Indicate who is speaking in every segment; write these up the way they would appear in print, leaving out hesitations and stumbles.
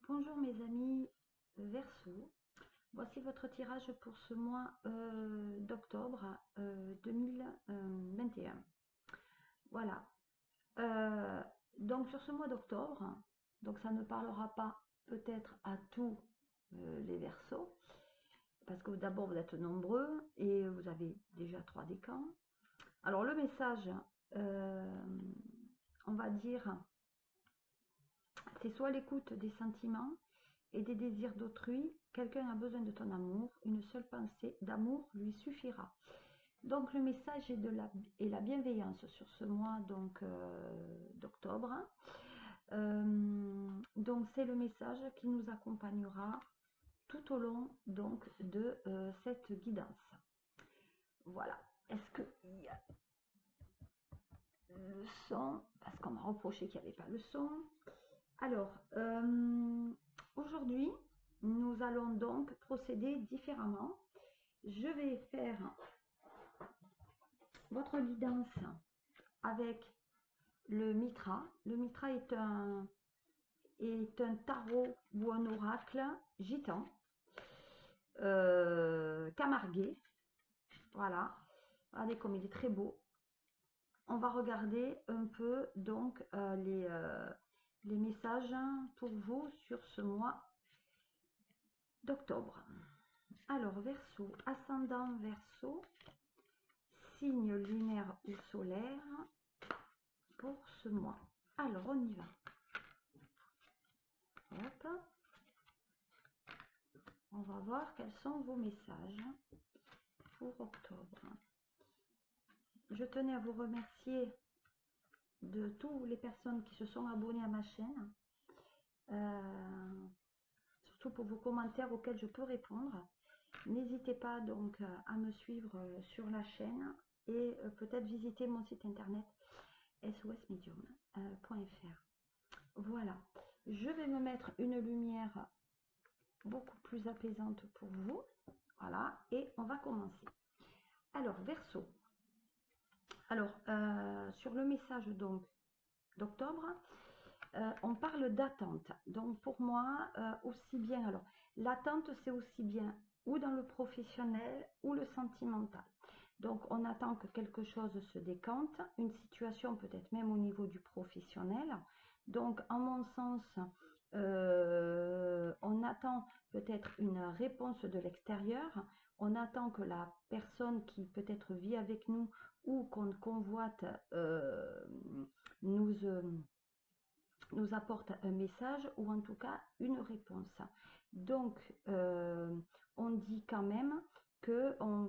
Speaker 1: Bonjour mes amis Verseau, voici votre tirage pour ce mois d'octobre 2021. Voilà, Euh, donc sur ce mois d'octobre, donc ça ne parlera pas peut-être à tous les Verseaux, parce que d'abord vous êtes nombreux et vous avez déjà 3 décans. Alors le message, euh, on va dire, c'est soit l'écoute des sentiments et des désirs d'autrui, quelqu'un a besoin de ton amour, une seule pensée d'amour lui suffira. Donc le message est la bienveillance sur ce mois d'octobre. Donc c'est le message qui nous accompagnera tout au long donc de cette guidance. Voilà. Est-ce qu'il y a le son? Parce qu'on m'a reproché qu'il n'y avait pas le son. Alors, aujourd'hui, nous allons donc procéder différemment. Je vais faire votre guidance avec le Mitra. Le Mitra est un tarot ou un oracle gitan, camarguais. Voilà. Regardez comme il est très beau. On va regarder un peu donc les messages pour vous sur ce mois d'octobre. Alors, Verseau, ascendant Verseau, signe lunaire ou solaire pour ce mois. Alors, on y va. Hop. On va voir quels sont vos messages pour octobre. Je tenais à vous remercier de toutes les personnes qui se sont abonnées à ma chaîne. Surtout pour vos commentaires auxquels je peux répondre. N'hésitez pas donc à me suivre sur la chaîne et peut-être visiter mon site internet sosmedium.fr. Voilà, je vais me mettre une lumière beaucoup plus apaisante pour vous. Voilà, et on va commencer. Alors, Verseau. Alors, sur le message donc d'octobre, on parle d'attente. Donc, pour moi, aussi bien, alors, l'attente, c'est aussi bien ou dans le professionnel ou le sentimental. Donc, on attend que quelque chose se décante, une situation peut-être même au niveau du professionnel. Donc, en mon sens, on attend peut-être une réponse de l'extérieur. On attend que la personne qui peut-être vit avec nous ou qu'on convoite nous apporte un message ou en tout cas une réponse. Donc, on dit quand même qu'on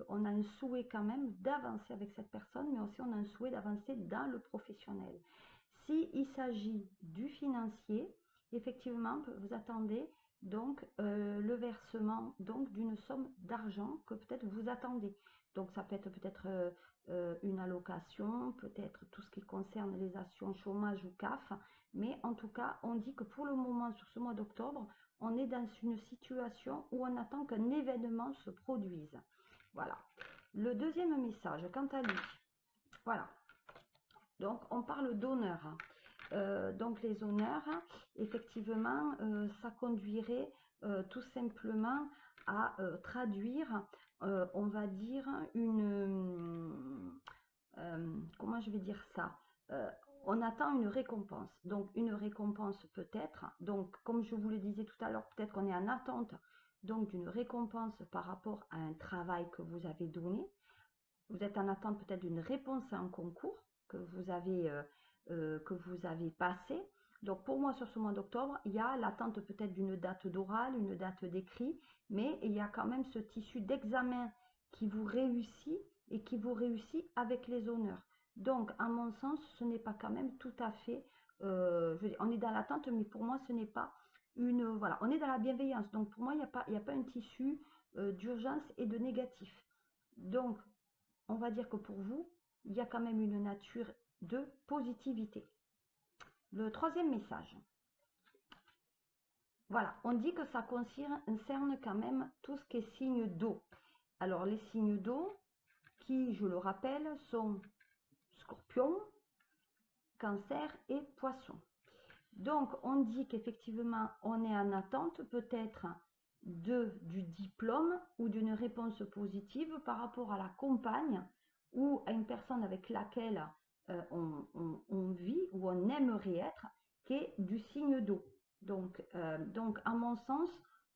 Speaker 1: on a un souhait quand même d'avancer avec cette personne, mais aussi on a un souhait d'avancer dans le professionnel. S'il s'agit du financier, effectivement, vous attendez donc le versement donc d'une somme d'argent que peut-être vous attendez. Donc ça peut être peut-être une allocation, peut-être tout ce qui concerne les actions chômage ou CAF, mais en tout cas, on dit que pour le moment, sur ce mois d'octobre, on est dans une situation où on attend qu'un événement se produise. Voilà. Le deuxième message, quant à lui, voilà. Donc, on parle d'honneur. Donc, les honneurs, effectivement, ça conduirait tout simplement à traduire, on va dire, comment je vais dire ça? On attend une récompense. Donc, une récompense peut-être. Donc, comme je vous le disais tout à l'heure, peut-être qu'on est en attente donc d'une récompense par rapport à un travail que vous avez donné. Vous êtes en attente peut-être d'une réponse à un concours que vous avez passé. Donc, pour moi, sur ce mois d'octobre, il y a l'attente peut-être d'une date d'oral, une date d'écrit, mais il y a quand même ce tissu d'examen qui vous réussit et qui vous réussit avec les honneurs. Donc, à mon sens, ce n'est pas quand même tout à fait, je veux dire, on est dans l'attente, mais pour moi, ce n'est pas voilà, on est dans la bienveillance. Donc, pour moi, il n'y a pas un tissu d'urgence et de négatif. Donc, on va dire que pour vous, il y a quand même une nature de positivité. Le troisième message. Voilà, on dit que ça concerne quand même tout ce qui est signe d'eau. Alors, les signes d'eau, qui, je le rappelle, sont Scorpion, Cancer et Poisson. Donc, on dit qu'effectivement, on est en attente peut-être du diplôme ou d'une réponse positive par rapport à la compagne ou à une personne avec laquelle on vit ou on aimerait être, qui est du signe d'eau. Donc, à mon sens,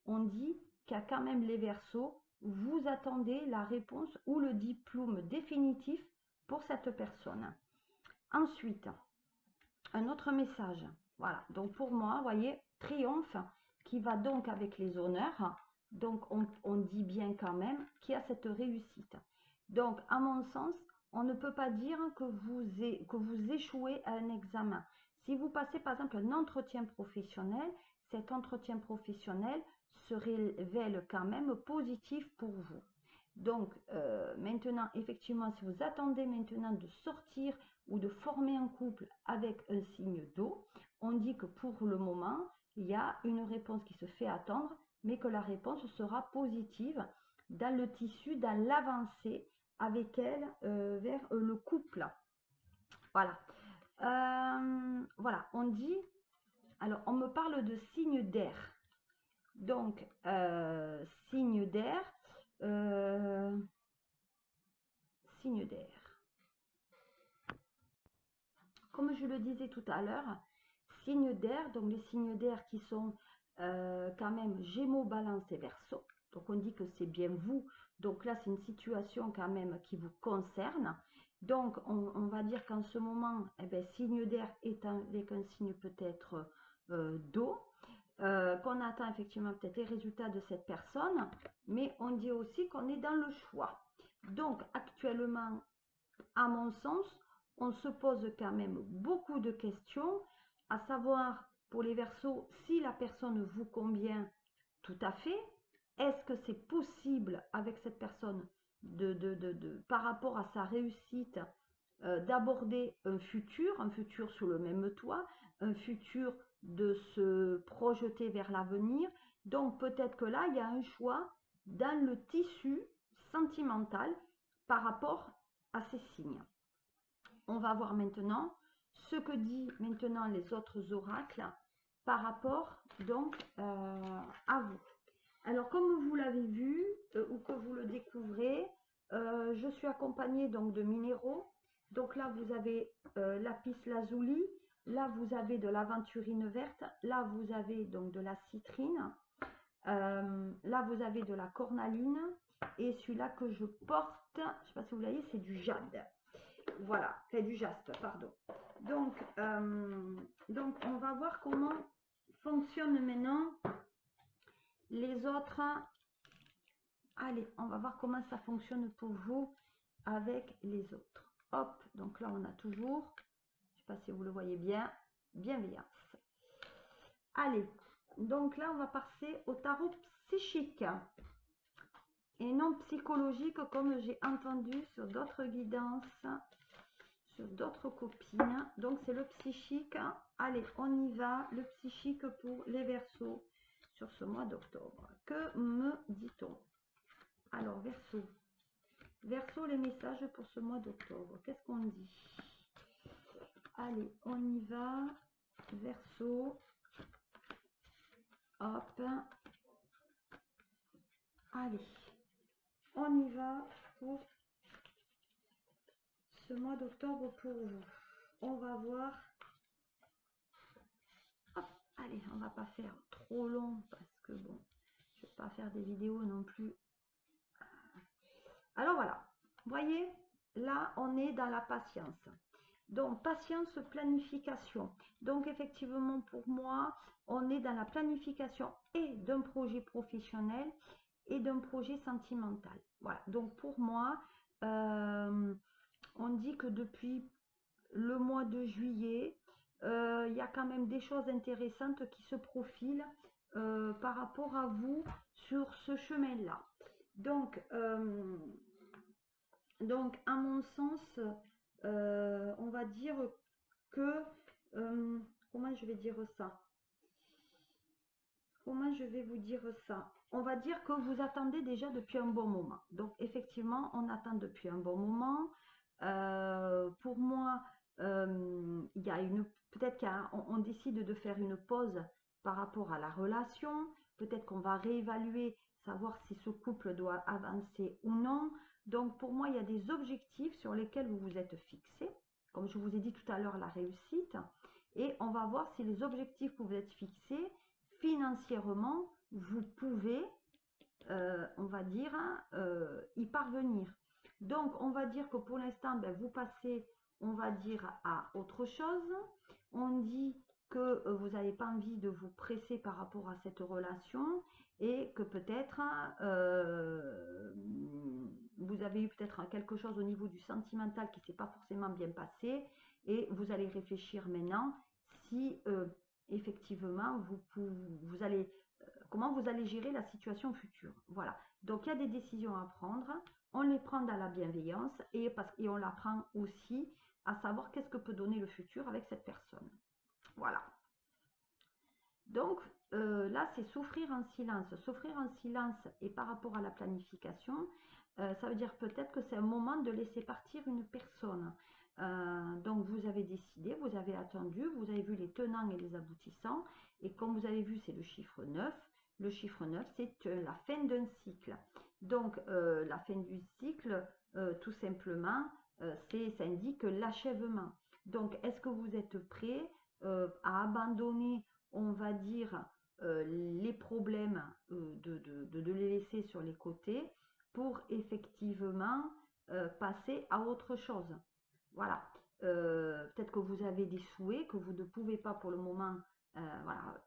Speaker 1: on dit qu'il y a quand même les Verseaux, vous attendez la réponse ou le diplôme définitif pour cette personne. Ensuite, un autre message. Voilà, donc pour moi, vous voyez, triomphe qui va donc avec les honneurs. Donc, on dit bien quand même qu'il y a cette réussite. Donc, à mon sens, on ne peut pas dire que vous échouez à un examen. Si vous passez par exemple un entretien professionnel, cet entretien professionnel se révèle quand même positif pour vous. Donc, maintenant, effectivement, si vous attendez maintenant de sortir ou de former un couple avec un signe d'eau, on dit que pour le moment, il y a une réponse qui se fait attendre, mais que la réponse sera positive dans le tissu, dans l'avancée avec elle vers le couple. Voilà. Voilà, on dit, alors on me parle de signe d'air. Donc, signe d'air, signe d'air. Comme je le disais tout à l'heure, signes d'air, donc les signes d'air qui sont quand même Gémeaux, Balance et Verseau. Donc on dit que c'est bien vous. Donc là, c'est une situation quand même qui vous concerne. Donc on va dire qu'en ce moment, eh bien, signe d'air est avec un signe peut-être d'eau. Qu'on attend effectivement peut-être les résultats de cette personne, mais on dit aussi qu'on est dans le choix. Donc actuellement, à mon sens, on se pose quand même beaucoup de questions, à savoir pour les Verseaux, si la personne vous convient tout à fait, est-ce que c'est possible avec cette personne par rapport à sa réussite, d'aborder un futur sous le même toit, un futur de se projeter vers l'avenir. Donc peut-être que là, il y a un choix dans le tissu sentimental par rapport à ces signes. On va voir maintenant ce que dit maintenant les autres oracles par rapport donc à vous. Alors comme vous l'avez vu ou que vous le découvrez, je suis accompagnée donc de minéraux. Donc là vous avez lapis lazuli, là vous avez de l'aventurine verte, là vous avez donc de la citrine, là vous avez de la cornaline et celui-là que je porte, je ne sais pas si vous voyez, c'est du jade. Voilà, c'est du jaspe, pardon. Donc on va voir comment fonctionnent maintenant les autres. Allez, on va voir comment ça fonctionne pour vous avec les autres. Hop, donc là on a toujours, je ne sais pas si vous le voyez bien, bienveillance. Allez, donc là on va passer au tarot psychique et non psychologique comme j'ai entendu sur d'autres guidances, sur d'autres copines. Donc c'est le psychique. Allez, on y va. Le psychique pour les Verseaux sur ce mois d'octobre. Que me dit-on? Alors Verseau. Verseau, les messages pour ce mois d'octobre. Qu'est-ce qu'on dit? Allez, on y va. Verseau. Hop. Allez. On y va pour ce mois d'octobre pour vous. On va voir. Hop. Allez, on va pas faire trop long parce que bon, je vais pas faire des vidéos non plus. Alors voilà, voyez, là on est dans la patience. Donc patience, planification. Donc effectivement pour moi, on est dans la planification et d'un projet professionnel et d'un projet sentimental. Voilà, donc pour moi, on dit que depuis le mois de juillet, il y a quand même des choses intéressantes qui se profilent par rapport à vous sur ce chemin-là. Donc, à mon sens, on va dire que, comment je vais dire ça? Comment je vais vous dire ça? On va dire que vous attendez déjà depuis un bon moment. Donc, effectivement, on attend depuis un bon moment. Pour moi, il y a peut-être qu'on décide de faire une pause par rapport à la relation, peut-être qu'on va réévaluer, savoir si ce couple doit avancer ou non. Donc pour moi, il y a des objectifs sur lesquels vous vous êtes fixés, comme je vous ai dit tout à l'heure, la réussite, et on va voir si les objectifs que vous êtes fixés, financièrement, vous pouvez, on va dire, y parvenir. Donc, on va dire que pour l'instant, ben, vous passez, on va dire, à autre chose. On dit que vous n'avez pas envie de vous presser par rapport à cette relation et que peut-être vous avez eu peut-être quelque chose au niveau du sentimental qui ne s'est pas forcément bien passé et vous allez réfléchir maintenant si effectivement vous allez comment vous allez gérer la situation future. Voilà. Donc, il y a des décisions à prendre. On les prend dans la bienveillance et on la prend aussi à savoir qu'est-ce que peut donner le futur avec cette personne. Voilà. Donc, là, c'est souffrir en silence. Souffrir en silence et par rapport à la planification, ça veut dire peut-être que c'est un moment de laisser partir une personne. Donc, vous avez décidé, vous avez attendu, vous avez vu les tenants et les aboutissants. Et comme vous avez vu, c'est le chiffre 9. Le chiffre 9, c'est la fin d'un cycle. Donc, la fin du cycle, tout simplement, ça indique l'achèvement. Donc, est-ce que vous êtes prêt à abandonner, on va dire, les problèmes, de les laisser sur les côtés pour effectivement passer à autre chose. Voilà. Peut-être que vous avez des souhaits que vous ne pouvez pas pour le moment, voilà,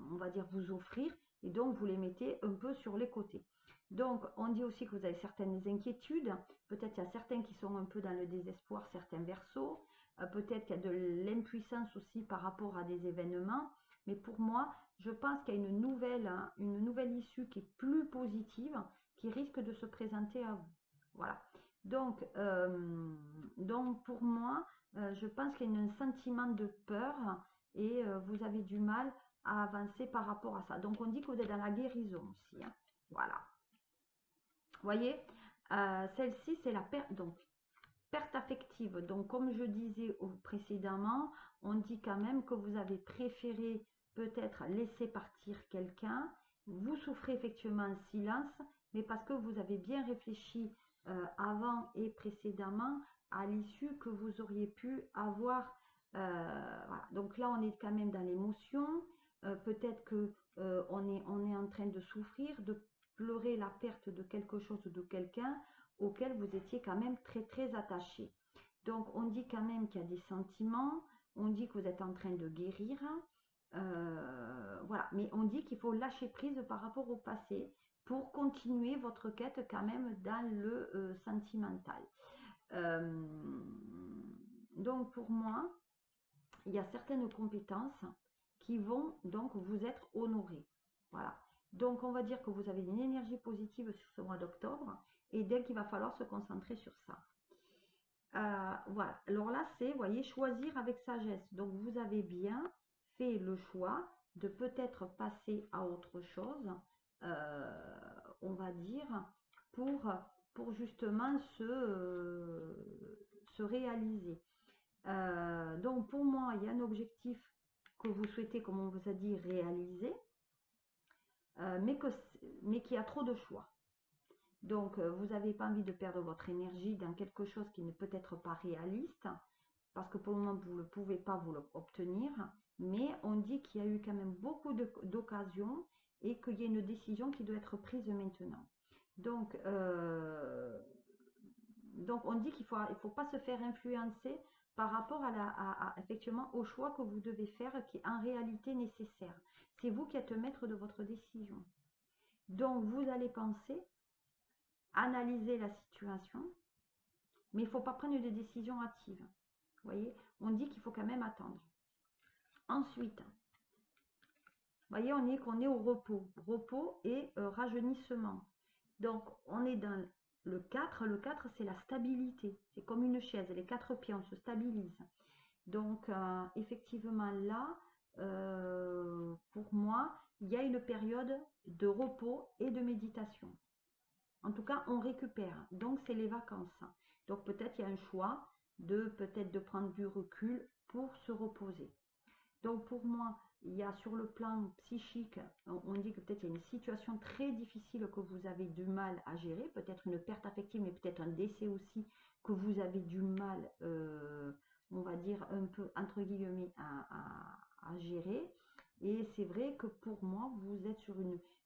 Speaker 1: on va dire vous offrir, et donc vous les mettez un peu sur les côtés. Donc, on dit aussi que vous avez certaines inquiétudes. Peut-être qu'il y a certains qui sont un peu dans le désespoir, certains versos. Peut-être qu'il y a de l'impuissance aussi par rapport à des événements. Mais pour moi, je pense qu'il y a une nouvelle issue qui est plus positive, qui risque de se présenter à vous. Voilà. Donc pour moi, je pense qu'il y a un sentiment de peur et vous avez du mal à avancer par rapport à ça. Donc, on dit que vous êtes dans la guérison aussi. Hein. Voilà. Vous voyez, celle-ci, c'est la perte. Donc, perte affective. Donc, comme je disais précédemment, on dit quand même que vous avez préféré peut-être laisser partir quelqu'un. Vous souffrez effectivement en silence, mais parce que vous avez bien réfléchi avant et précédemment à l'issue que vous auriez pu avoir. Voilà. Donc là, on est quand même dans l'émotion. Peut-être que on est en train de souffrir, de pleurer la perte de quelque chose ou de quelqu'un auquel vous étiez quand même très très attaché. Donc on dit quand même qu'il y a des sentiments, on dit que vous êtes en train de guérir, voilà, mais on dit qu'il faut lâcher prise par rapport au passé pour continuer votre quête quand même dans le sentimental. Donc pour moi, il y a certaines compétences qui vont donc vous être honorées. Voilà. Donc, on va dire que vous avez une énergie positive sur ce mois d'octobre et dès qu'il va falloir se concentrer sur ça. Voilà. Alors là, c'est, vous voyez, choisir avec sagesse. Donc, vous avez bien fait le choix de peut-être passer à autre chose, on va dire, pour justement se réaliser. Donc, pour moi, il y a un objectif que vous souhaitez, comme on vous a dit, réaliser, mais qui a trop de choix. Donc, vous n'avez pas envie de perdre votre énergie dans quelque chose qui n'est peut-être pas réaliste, parce que pour le moment, vous ne pouvez pas vous l'obtenir, mais on dit qu'il y a eu quand même beaucoup d'occasions et qu'il y a une décision qui doit être prise maintenant. Donc on dit qu'il ne faut pas se faire influencer par rapport effectivement au choix que vous devez faire qui est en réalité nécessaire. C'est vous qui êtes maître de votre décision. Donc, vous allez penser, analyser la situation, mais il ne faut pas prendre des décisions hâtives. Vous voyez, on dit qu'il faut quand même attendre. Ensuite, vous voyez, qu'on est au repos. Repos et rajeunissement. Donc, on est dans le 4. Le 4, c'est la stabilité. C'est comme une chaise. Les 4 pieds, on se stabilise. Donc, effectivement, là, pour moi, il y a une période de repos et de méditation. En tout cas, on récupère. Donc, c'est les vacances. Donc, peut-être il y a un choix de peut-être de prendre du recul pour se reposer. Donc pour moi, il y a sur le plan psychique, on dit que peut-être il y a une situation très difficile que vous avez du mal à gérer, peut-être une perte affective, mais peut-être un décès aussi que vous avez du mal, on va dire un peu entre guillemets, à gérer. Et c'est vrai que pour moi, vous êtes sur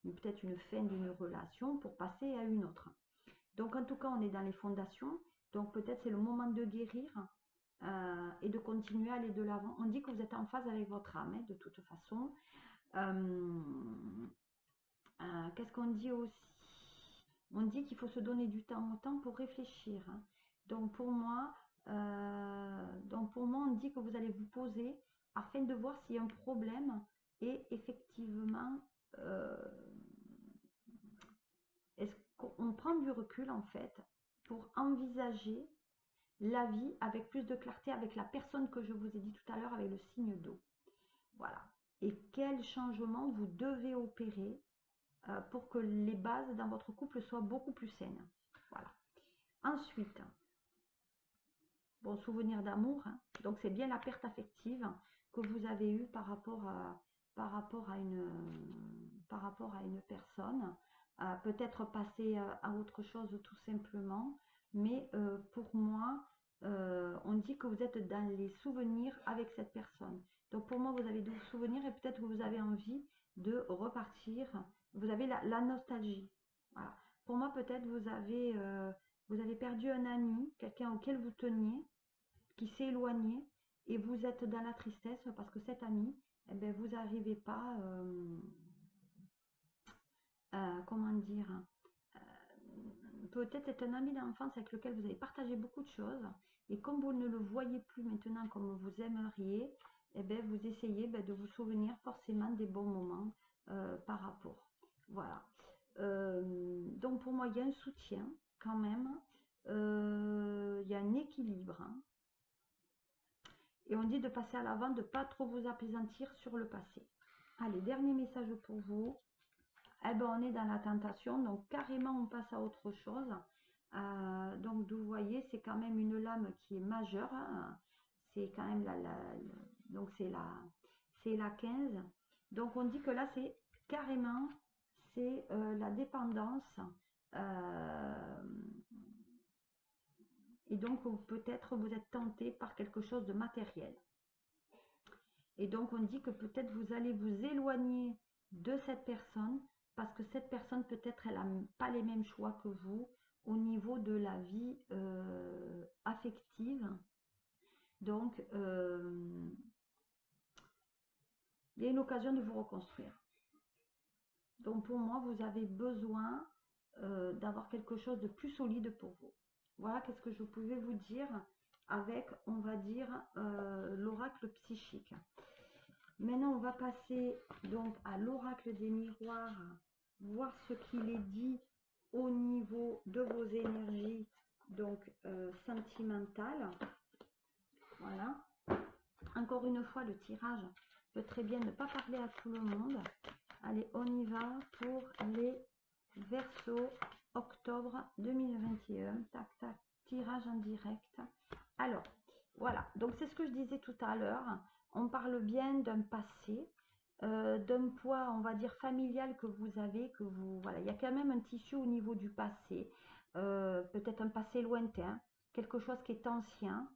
Speaker 1: peut-être une fin d'une relation pour passer à une autre. Donc en tout cas, on est dans les fondations, donc peut-être c'est le moment de guérir et de continuer à aller de l'avant. On dit que vous êtes en phase avec votre âme, hein, de toute façon. Qu'est-ce qu'on dit aussi? On dit qu'il faut se donner du temps au temps pour réfléchir. Hein. Donc pour moi, on dit que vous allez vous poser afin de voir s'il y a un problème et effectivement, est-ce qu'on prend du recul en fait pour envisager la vie avec plus de clarté avec la personne que je vous ai dit tout à l'heure avec le signe d'eau. Voilà. Et quel changement vous devez opérer pour que les bases dans votre couple soient beaucoup plus saines. Voilà. Ensuite, bon, souvenir d'amour. Hein. Donc, c'est bien la perte affective que vous avez eue par rapport à une personne. Peut-être passer à autre chose tout simplement. Mais pour moi, on dit que vous êtes dans les souvenirs avec cette personne. Donc pour moi, vous avez des souvenirs et peut-être que vous avez envie de repartir. Vous avez la nostalgie. Voilà. Pour moi, peut-être vous avez perdu un ami, quelqu'un auquel vous teniez, qui s'est éloigné et vous êtes dans la tristesse parce que cet ami, eh bien, vous n'arrivez pas, comment dire, peut-être c'est un ami d'enfance avec lequel vous avez partagé beaucoup de choses et comme vous ne le voyez plus maintenant comme vous aimeriez, eh bien, vous essayez de vous souvenir forcément des bons moments par rapport. Voilà. Donc pour moi, il y a un soutien quand même, il y a un équilibre. Hein. Et on dit de passer à l'avant, de ne pas trop vous appesantir sur le passé. Allez, dernier message pour vous. Eh ben, on est dans la tentation, donc carrément on passe à autre chose. Donc vous voyez, c'est quand même une lame qui est majeure. Hein. C'est quand même donc c'est la 15. Donc on dit que là c'est carrément c'est la dépendance. Et donc peut-être vous êtes tenté par quelque chose de matériel. Et donc on dit que peut-être vous allez vous éloigner de cette personne parce que cette personne peut-être elle n'a pas les mêmes choix que vous au niveau de la vie affective. Donc il y a une occasion de vous reconstruire. Donc pour moi vous avez besoin d'avoir quelque chose de plus solide pour vous. Voilà qu'est-ce que je pouvais vous dire avec, on va dire, l'oracle psychique. Maintenant, on va passer donc à l'oracle des miroirs, voir ce qu'il est dit au niveau de vos énergies, donc sentimentales. Voilà. Encore une fois, le tirage peut très bien ne pas parler à tout le monde. Allez, on y va pour les Verseaux, octobre 2021. Tac, tac, tirage en direct. Alors, voilà. Donc, c'est ce que je disais tout à l'heure. On parle bien d'un passé, d'un poids, on va dire, familial que vous avez, voilà. Il y a quand même un tissu au niveau du passé. Peut-être un passé lointain, quelque chose qui est ancien.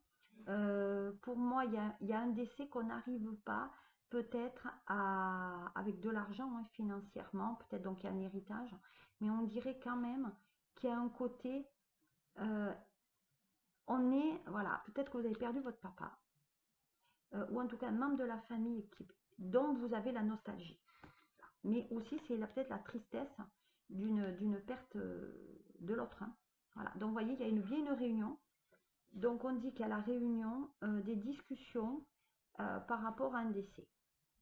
Speaker 1: Pour moi, il y a un décès qu'on n'arrive pas peut-être avec de l'argent hein, financièrement, peut-être donc il y a un héritage, mais on dirait quand même qu'il y a un côté, voilà, peut-être que vous avez perdu votre papa, ou en tout cas un membre de la famille dont vous avez la nostalgie. Mais aussi c'est peut-être la tristesse d'une perte de l'autre. Hein. Voilà. Donc vous voyez, il y a bien une réunion. Donc on dit qu'il y a la réunion des discussions par rapport à un décès.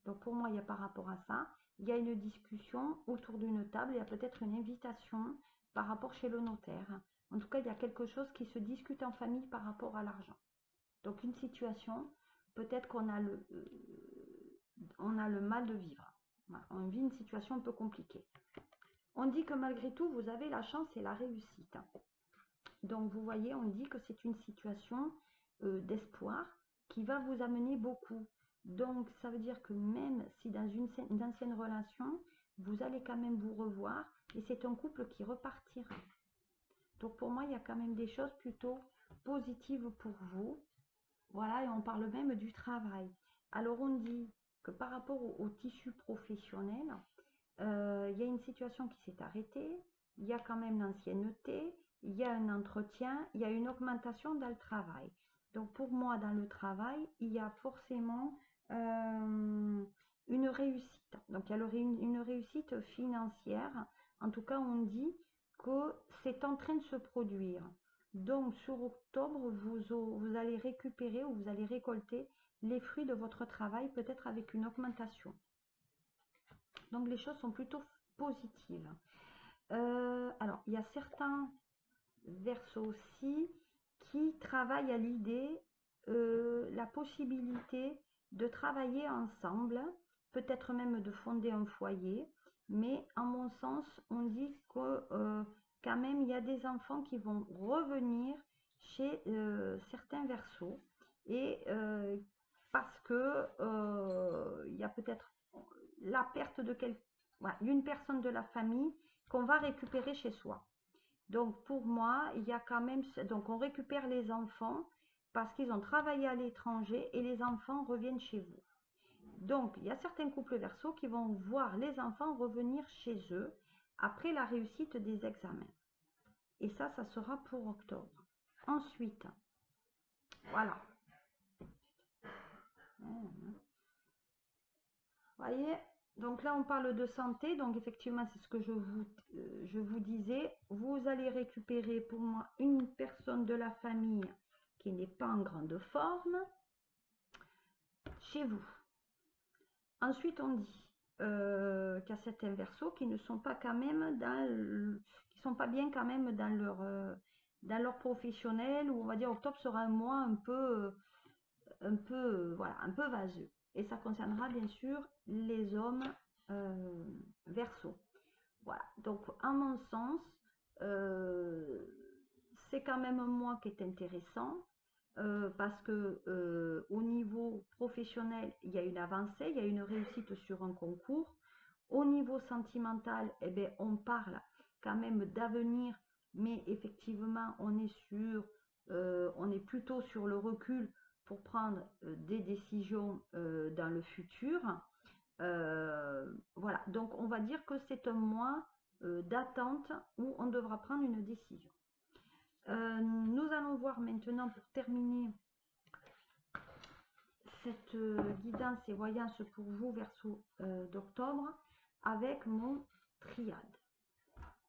Speaker 1: Donc pour moi, il y a par rapport à ça, il y a une discussion autour d'une table, il y a peut-être une invitation par rapport chez le notaire. En tout cas, il y a quelque chose qui se discute en famille par rapport à l'argent. Donc une situation, peut-être qu'on a le mal de vivre. Voilà, on vit une situation un peu compliquée. On dit que malgré tout, vous avez la chance et la réussite. Donc vous voyez, on dit que c'est une situation d'espoir qui va vous amener beaucoup. Donc, ça veut dire que même si dans une ancienne relation, vous allez quand même vous revoir et c'est un couple qui repartira. Donc, pour moi, il y a quand même des choses plutôt positives pour vous. Voilà, et on parle même du travail. Alors, on dit que par rapport au tissu professionnel, il y a une situation qui s'est arrêtée, il y a quand même l'ancienneté, il y a un entretien, il y a une augmentation dans le travail. Donc pour moi, dans le travail, il y a forcément une réussite. Donc il y a une réussite financière. En tout cas, on dit que c'est en train de se produire. Donc sur octobre, vous allez récupérer ou vous allez récolter les fruits de votre travail, peut-être avec une augmentation. Donc les choses sont plutôt positives. Alors, il y a certains versos aussi qui travaillent à l'idée, la possibilité de travailler ensemble, peut-être même de fonder un foyer. Mais en mon sens, on dit que quand même, il y a des enfants qui vont revenir chez certains versos. Et parce que il y a peut-être la perte de d'une personne de la famille qu'on va récupérer chez soi. Donc pour moi, il y a quand même, donc on récupère les enfants parce qu'ils ont travaillé à l'étranger et les enfants reviennent chez vous. Donc il y a certains couples verso qui vont voir les enfants revenir chez eux après la réussite des examens. Et ça sera pour octobre. Ensuite, voilà. Vous voyez, donc là on parle de santé, donc effectivement c'est ce que je vous disais. Vous allez récupérer pour moi une personne de la famille qui n'est pas en grande forme chez vous. Ensuite on dit qu'il y a certains versos qui ne sont pas quand même qui sont pas bien quand même dans leur professionnel, où on va dire octobre sera un mois un peu voilà, un peu vaseux. Et ça concernera bien sûr les hommes verso. Voilà, donc à mon sens, c'est quand même un mois qui est intéressant parce que au niveau professionnel, il y a une avancée, il y a une réussite sur un concours. Au niveau sentimental, eh bien, on parle quand même d'avenir, mais effectivement, on est plutôt sur le recul pour prendre des décisions dans le futur. Voilà, donc on va dire que c'est un mois d'attente où on devra prendre une décision. Nous allons voir maintenant, pour terminer cette guidance et voyance pour vous, Verseau d'octobre, avec mon triade.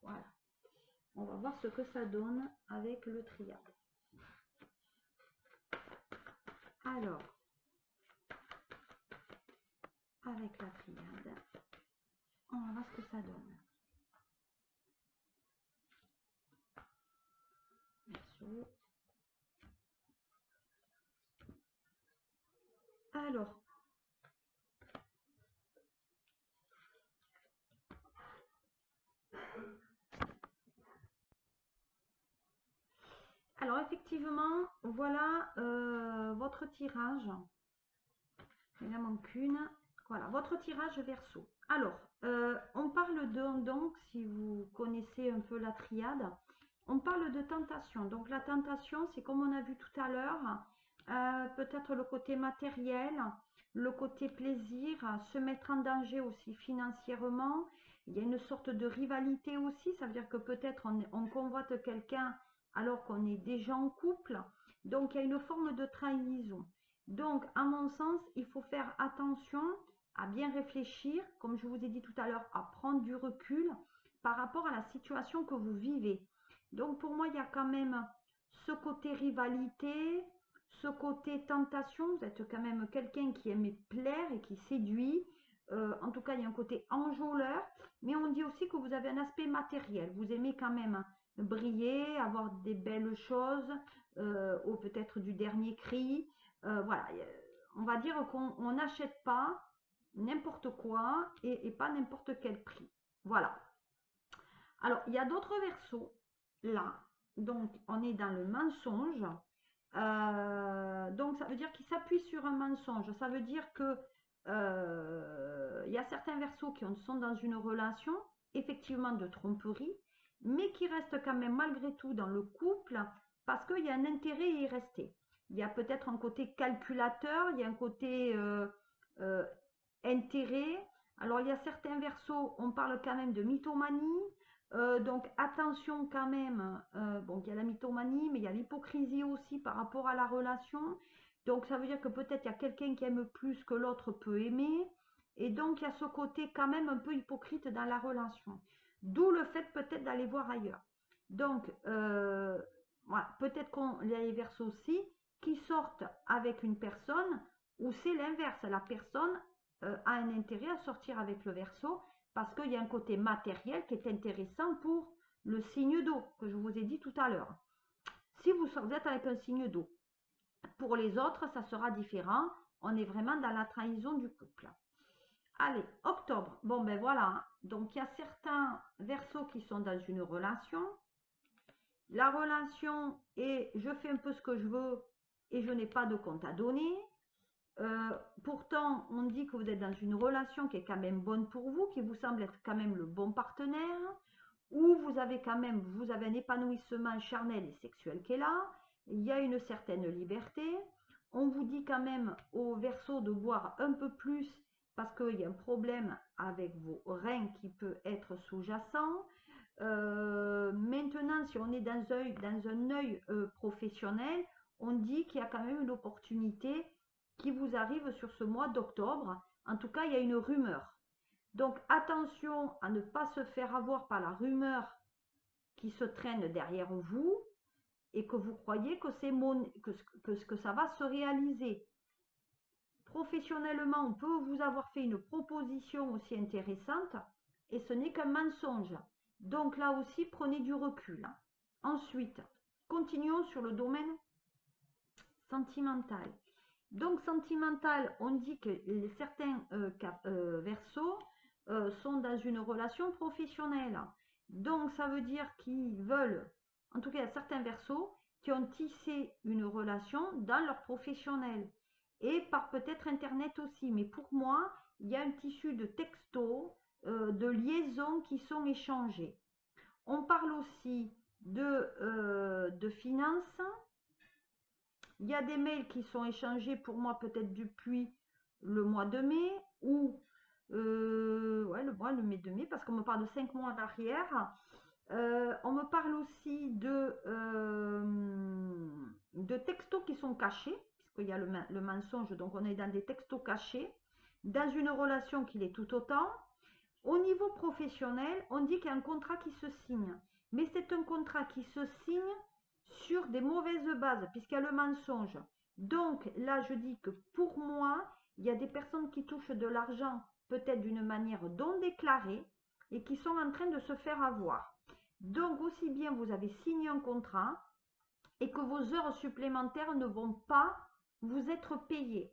Speaker 1: Voilà, on va voir ce que ça donne avec le triade. Alors, avec la triade, on va voir ce que ça donne. Verseau. Alors effectivement, voilà votre tirage. Il en manque une. Voilà, votre tirage Verseau. Alors, on parle donc, si vous connaissez un peu la triade, on parle de tentation. Donc la tentation, c'est comme on a vu tout à l'heure, peut-être le côté matériel, le côté plaisir, se mettre en danger aussi financièrement. Il y a une sorte de rivalité aussi, ça veut dire que peut-être on convoite quelqu'un alors qu'on est déjà en couple. Donc il y a une forme de trahison. Donc à mon sens, il faut faire attention à bien réfléchir, comme je vous ai dit tout à l'heure, à prendre du recul par rapport à la situation que vous vivez. Donc pour moi, il y a quand même ce côté rivalité, ce côté tentation. Vous êtes quand même quelqu'un qui aime plaire et qui séduit. En tout cas, il y a un côté enjôleur. Mais on dit aussi que vous avez un aspect matériel. Vous aimez quand même briller, avoir des belles choses, ou peut-être du dernier cri. Voilà, on va dire qu'on n'achète pas n'importe quoi et pas n'importe quel prix. Voilà. Alors, il y a d'autres versos là. Donc, on est dans le mensonge. Donc, ça veut dire qu'il s'appuie sur un mensonge. Ça veut dire que il y a certains verseaux qui sont dans une relation, effectivement de tromperie, mais qui restent quand même malgré tout dans le couple parce qu'il y a un intérêt à y rester. Il y a peut-être un côté calculateur, il y a un côté euh, intérêt. Alors, il y a certains verseaux, on parle quand même de mythomanie. Donc attention quand même, bon, il y a la mythomanie, mais il y a l'hypocrisie aussi par rapport à la relation. Donc ça veut dire que peut-être il y a quelqu'un qui aime plus que l'autre peut aimer. Et donc il y a ce côté quand même un peu hypocrite dans la relation. D'où le fait peut-être d'aller voir ailleurs. Donc voilà, peut-être qu'il y a les versos aussi qui sortent avec une personne où c'est l'inverse. La personne a un intérêt à sortir avec le verso parce qu'il y a un côté matériel qui est intéressant pour le signe d'eau que je vous ai dit tout à l'heure. Si vous êtes avec un signe d'eau, pour les autres, ça sera différent. On est vraiment dans la trahison du couple. Allez, octobre. Bon, ben voilà. Donc, il y a certains versos qui sont dans une relation. La relation est je fais un peu ce que je veux et je n'ai pas de compte à donner. Pourtant, on dit que vous êtes dans une relation qui est quand même bonne pour vous, qui vous semble être quand même le bon partenaire, où vous avez quand même, vous avez un épanouissement charnel et sexuel qui est là, il y a une certaine liberté. On vous dit quand même au Verseau de boire un peu plus parce qu'il y a un problème avec vos reins qui peut être sous-jacent. Maintenant, si on est dans un œil professionnel, on dit qu'il y a quand même une opportunité qui vous arrive sur ce mois d'octobre. En tout cas, il y a une rumeur. Donc, attention à ne pas se faire avoir par la rumeur qui se traîne derrière vous et que vous croyez que, que ça va se réaliser. Professionnellement, on peut vous avoir fait une proposition aussi intéressante et ce n'est qu'un mensonge. Donc là aussi, prenez du recul. Ensuite, continuons sur le domaine sentimental. Donc sentimental, on dit que certains versos sont dans une relation professionnelle. Donc ça veut dire qu'ils veulent, en tout cas il y a certains versos qui ont tissé une relation dans leur professionnel et par peut-être internet aussi. Mais pour moi, il y a un tissu de textos, de liaisons qui sont échangées. On parle aussi de finances. Il y a des mails qui sont échangés pour moi peut-être depuis le mois de mai ou ouais, le mai de mai parce qu'on me parle de 5 mois en arrière. On me parle aussi de textos qui sont cachés, puisqu'il y a le mensonge, donc on est dans des textos cachés, dans une relation qui l'est tout autant. Au niveau professionnel, on dit qu'il y a un contrat qui se signe, mais c'est un contrat qui se signe sur des mauvaises bases, puisqu'il y a le mensonge. Donc là, je dis que pour moi, il y a des personnes qui touchent de l'argent, peut-être d'une manière non déclarée, et qui sont en train de se faire avoir. Donc aussi bien vous avez signé un contrat, et que vos heures supplémentaires ne vont pas vous être payées.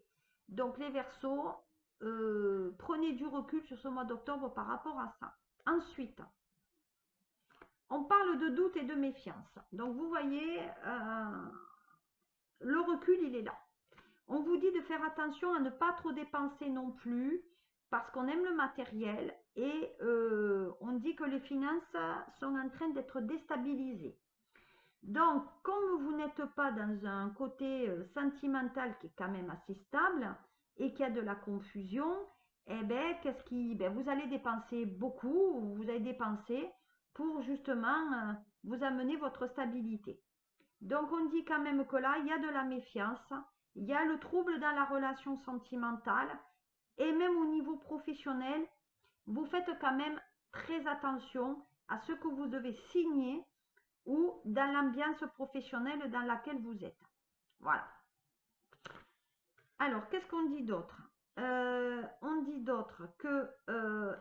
Speaker 1: Donc les Verseaux, prenez du recul sur ce mois d'octobre par rapport à ça. Ensuite, on parle de doute et de méfiance. Donc vous voyez, le recul, il est là. On vous dit de faire attention à ne pas trop dépenser non plus, parce qu'on aime le matériel et on dit que les finances sont en train d'être déstabilisées. Donc, comme vous n'êtes pas dans un côté sentimental qui est quand même assez stable et qu'il y a de la confusion, eh bien, vous allez dépenser beaucoup, vous allez dépenser pour justement vous amener votre stabilité. Donc, on dit quand même que là, il y a de la méfiance, il y a le trouble dans la relation sentimentale et même au niveau professionnel, vous faites quand même très attention à ce que vous devez signer ou dans l'ambiance professionnelle dans laquelle vous êtes. Voilà. Alors, qu'est-ce qu'on dit d'autre? On dit d'autre que,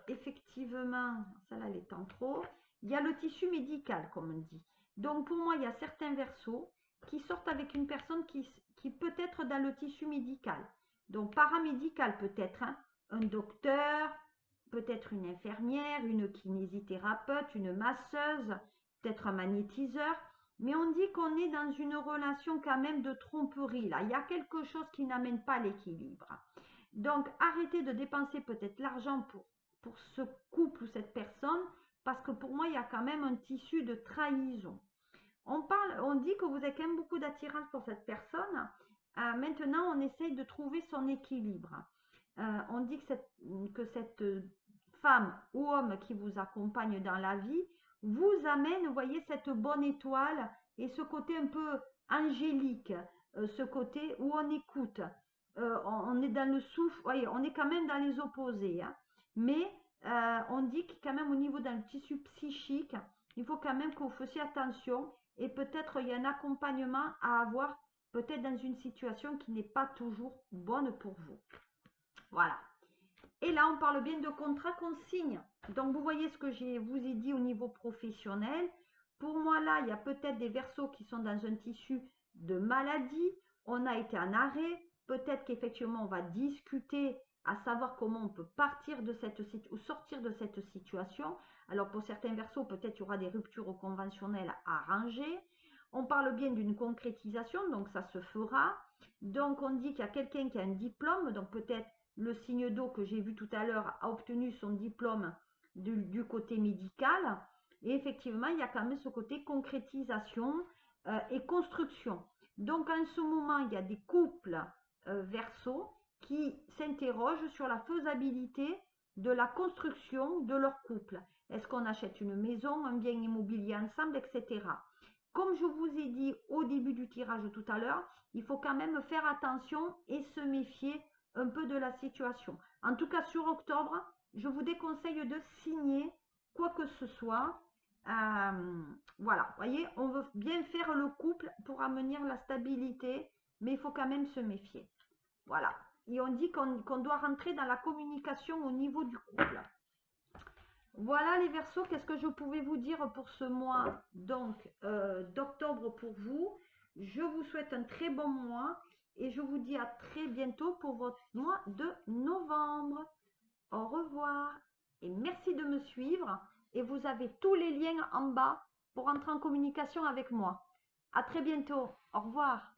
Speaker 1: effectivement, ça là, elle est en trop, il y a le tissu médical, comme on dit. Donc, pour moi, il y a certains versos qui sortent avec une personne qui peut être dans le tissu médical. Donc, paramédical peut-être, hein, un docteur, peut-être une infirmière, une kinésithérapeute, une masseuse, peut-être un magnétiseur. mais on dit qu'on est dans une relation quand même de tromperie. Là, il y a quelque chose qui n'amène pas l'équilibre. Donc, arrêtez de dépenser peut-être l'argent pour ce couple ou cette personne, parce que pour moi, il y a quand même un tissu de trahison. On dit que vous avez quand même beaucoup d'attirance pour cette personne. Maintenant, on essaye de trouver son équilibre. On dit que cette femme ou homme qui vous accompagne dans la vie vous amène, vous voyez, cette bonne étoile et ce côté un peu angélique, ce côté où on écoute. On est dans le souffle, voyez, on est quand même dans les opposés, hein. Mais on dit que quand même au niveau d'un tissu psychique, il faut quand même que vous fassiez attention et peut-être il y a un accompagnement à avoir peut-être dans une situation qui n'est pas toujours bonne pour vous. Voilà. Et là, on parle bien de contrat qu'on signe. Donc, vous voyez ce que je vous ai dit au niveau professionnel. Pour moi, là, il y a peut-être des verseaux qui sont dans un tissu de maladie. On a été en arrêt. Peut-être qu'effectivement, on va discuter à savoir comment on peut partir de cette ou sortir de cette situation. Alors, pour certains verseaux, peut-être il y aura des ruptures conventionnelles à arranger. On parle bien d'une concrétisation, donc ça se fera. Donc, on dit qu'il y a quelqu'un qui a un diplôme, donc peut-être le signe d'eau que j'ai vu tout à l'heure a obtenu son diplôme du côté médical. Et effectivement, il y a quand même ce côté concrétisation et construction. Donc, en ce moment, il y a des couples Verseau qui s'interrogent sur la faisabilité de la construction de leur couple. Est-ce qu'on achète une maison, un bien immobilier ensemble, etc. Comme je vous ai dit au début du tirage tout à l'heure, il faut quand même faire attention et se méfier un peu de la situation. En tout cas, sur octobre, je vous déconseille de signer quoi que ce soit. Voilà, vous voyez, on veut bien faire le couple pour amener la stabilité, mais il faut quand même se méfier. Voilà. Et on dit qu'on doit rentrer dans la communication au niveau du couple. Voilà les Verseaux, qu'est-ce que je pouvais vous dire pour ce mois donc d'octobre pour vous. Je vous souhaite un très bon mois et je vous dis à très bientôt pour votre mois de novembre. Au revoir et merci de me suivre et vous avez tous les liens en bas pour entrer en communication avec moi. À très bientôt. Au revoir.